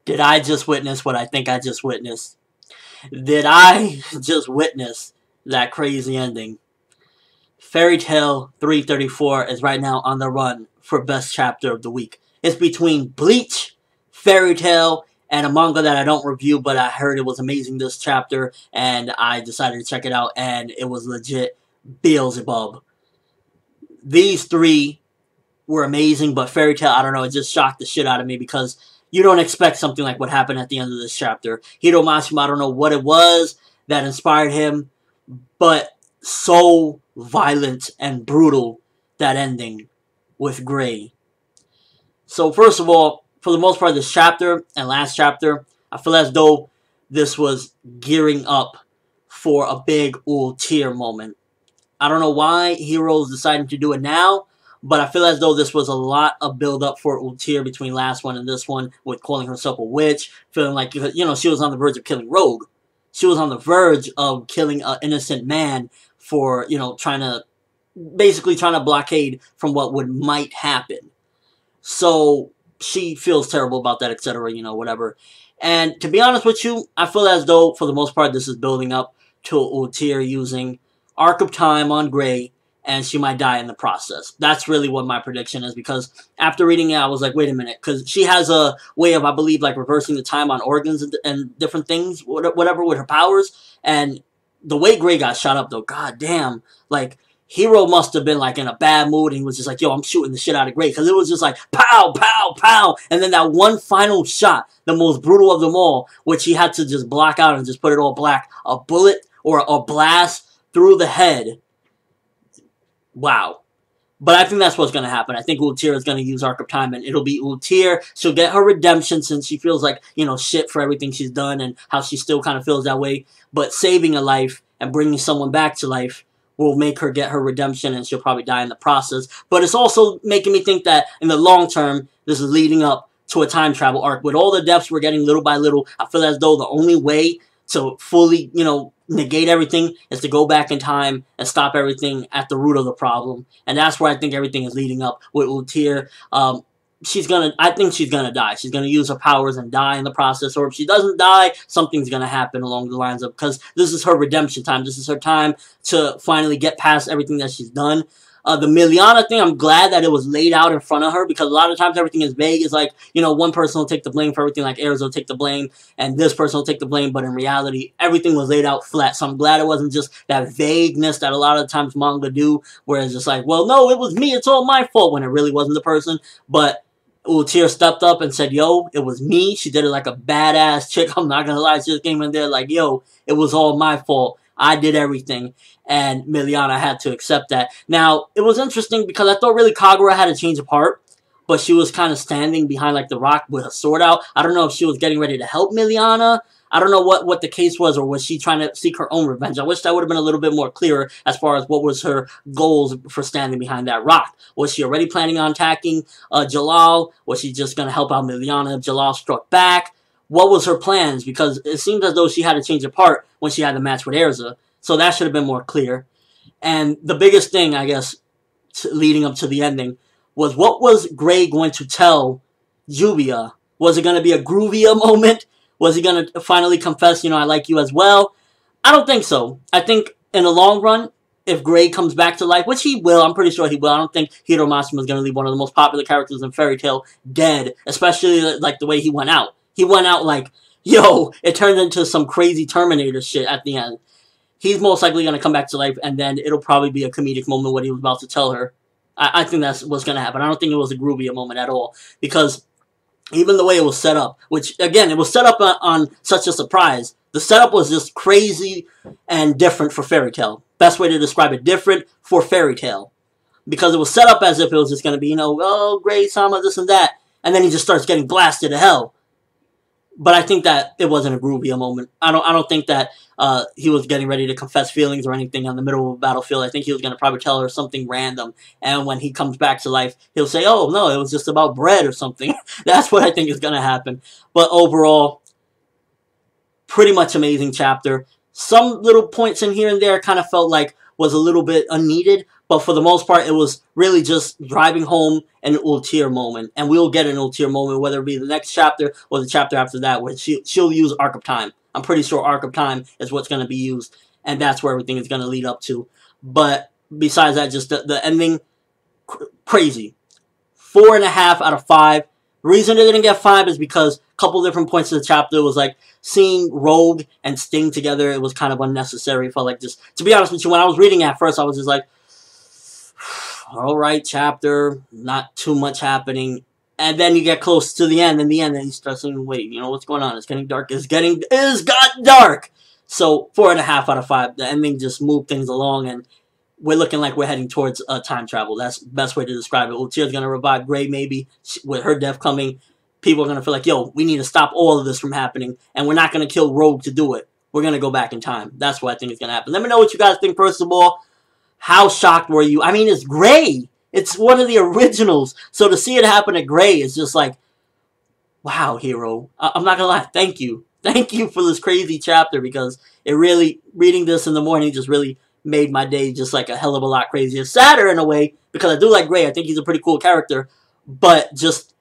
Did I just witness what I think I just witnessed? Did I just witness that crazy ending? Fairy Tail 334 is right now on the run for best chapter of the week. It's between Bleach, Fairy Tail, and a manga that I don't review, but I heard it was amazing this chapter, and I decided to check it out, and it was legit Beelzebub. These three were amazing, but Fairy Tail, I don't know, it just shocked the shit out of me because you don't expect something like what happened at the end of this chapter. Hiro Mashima, I don't know what it was that inspired him, but so violent and brutal, that ending with Gray. So first of all, for the most part, this chapter and last chapter, I feel as though this was gearing up for a big Ultear moment. I don't know why Hiro's deciding to do it now, but I feel as though this was a lot of build-up for Ultear between last one and this one, with calling herself a witch, feeling like, you know, she was on the verge of killing Rogue. She was on the verge of killing an innocent man for, you know, basically trying to blockade from what might happen. So she feels terrible about that, etc., you know, whatever. And to be honest with you, I feel as though, for the most part, this is building up to Ultear using Arc of Time on Gray, and she might die in the process. That's really what my prediction is, because after reading it, I was like, wait a minute, because she has a way of, I believe, like, reversing the time on organs and different things, whatever, with her powers, and the way Gray got shot up, though, god damn, like, Hiro must have been, like, in a bad mood, and he was just like, yo, I'm shooting the shit out of Gray, because it was just like, pow, pow, pow, and then that one final shot, the most brutal of them all, which he had to just block out and just put it all black, a bullet or a blast through the head. Wow. But I think that's what's going to happen. I think Ultear is going to use Arc of Time, and it'll be Ultear. She'll get her redemption since she feels like, you know, shit for everything she's done and how she still kind of feels that way. But saving a life and bringing someone back to life will make her get her redemption, and she'll probably die in the process. But it's also making me think that in the long term, this is leading up to a time travel arc. With all the deaths we're getting little by little, I feel as though the only way to fully, you know, negate everything is to go back in time and stop everything at the root of the problem. And that's where I think everything is leading up with Ultear. I think she's gonna die. She's gonna use her powers and die in the process. Or if she doesn't die, something's gonna happen along the lines of, because this is her redemption time. This is her time to finally get past everything that she's done. The Miliana thing, I'm glad that it was laid out in front of her, because a lot of times everything is vague. It's like, you know, one person will take the blame for everything, like Erza will take the blame, and this person will take the blame, but in reality, everything was laid out flat. So I'm glad it wasn't just that vagueness that a lot of times manga do, where it's just like, well, no, it was me, it's all my fault, when it really wasn't the person. But Ultear stepped up and said, yo, it was me. She did it like a badass chick. I'm not gonna lie, she just came in there like, yo, it was all my fault. I did everything. And Miliana had to accept that. Now, it was interesting because I thought really Kagura had a change of heart, but she was kind of standing behind like the rock with her sword out. I don't know if she was getting ready to help Miliana. I don't know what the case was, or was she trying to seek her own revenge? I wish that would have been a little bit more clearer as far as what was her goals for standing behind that rock. Was she already planning on attacking Jalal? Was she just going to help out Miliana if Jalal struck back? What was her plans? Because it seems as though she had a change of heart when she had the match with Erza. So that should have been more clear. And the biggest thing, I guess, leading up to the ending, was what was Gray going to tell Jubia? Was it going to be a Groovia moment? Was he going to finally confess, you know, I like you as well? I don't think so. I think in the long run, if Gray comes back to life, which he will, I'm pretty sure he will. I don't think Hiro Mashima is going to leave one of the most popular characters in Fairy Tail dead, especially like the way he went out. He went out like, yo, it turned into some crazy Terminator shit at the end. He's most likely going to come back to life, and then it'll probably be a comedic moment what he was about to tell her. I think that's what's going to happen. I don't think it was a Groovia moment at all, because even the way it was set up, which, again, it was set up on such a surprise. The setup was just crazy and different for Fairy Tail. Best way to describe it, different for Fairy Tail. Because it was set up as if it was just going to be, you know, oh, Gray-sama, this and that. And then he just starts getting blasted to hell. But I think that it wasn't a Groovia moment. I don't think that he was getting ready to confess feelings or anything on the middle of a battlefield. I think he was going to probably tell her something random. And when he comes back to life, he'll say, oh, no, it was just about bread or something. That's what I think is going to happen. But overall, pretty much amazing chapter. Some little points in here and there kind of felt like was a little bit unneeded. But for the most part, it was really just driving home an Ultear moment. And we'll get an Ultear moment, whether it be the next chapter or the chapter after that, where she'll use Arc of Time. I'm pretty sure Arc of Time is what's going to be used, and that's where everything is going to lead up to. But besides that, just the ending, crazy. 4.5 out of 5. The reason it didn't get 5 is because a couple different points of the chapter was like seeing Rogue and Sting together. It was kind of unnecessary. It felt like just, to be honest with you, when I was reading at first, I was just like, alright, chapter, not too much happening. And then you get close to the end, and you start saying, wait, you know, what's going on? It's getting dark. It's got dark! So, 4.5 out of 5. The ending just moved things along, and we're looking like we're heading towards time travel. That's the best way to describe it. Ultear's going to revive Grey, maybe. With her death coming, people are going to feel like, yo, we need to stop all of this from happening, and we're not going to kill Rogue to do it. We're going to go back in time. That's what I think is going to happen. Let me know what you guys think, first of all. How shocked were you? I mean, it's Grey. It's one of the originals. So to see it happen to Grey is just like, wow, hero. I'm not going to lie. Thank you. Thank you for this crazy chapter, because it really, reading this in the morning just really made my day just like a hell of a lot crazier. Sadder in a way, because I do like Grey. I think he's a pretty cool character, but just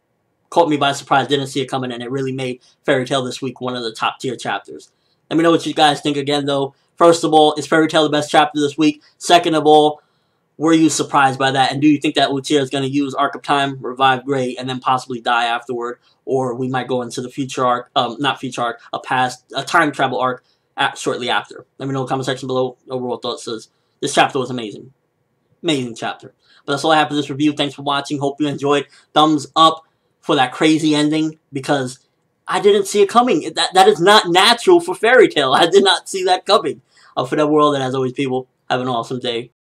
caught me by surprise. Didn't see it coming, and it really made Fairy Tail this week one of the top tier chapters. Let me know what you guys think again, though. First of all, is Fairy Tail the best chapter this week? Second of all, were you surprised by that? And do you think that Ultear is going to use Arc of Time, revive Grey, and then possibly die afterward? Or we might go into the future arc, not future arc, a time travel arc shortly after. Let me know in the comment section below. Overall thoughts. This chapter was amazing. Amazing chapter. But that's all I have for this review. Thanks for watching. Hope you enjoyed. Thumbs up for that crazy ending, because I didn't see it coming. That is not natural for Fairy Tail. I did not see that coming. ForneverWorld, and as always, people, have an awesome day.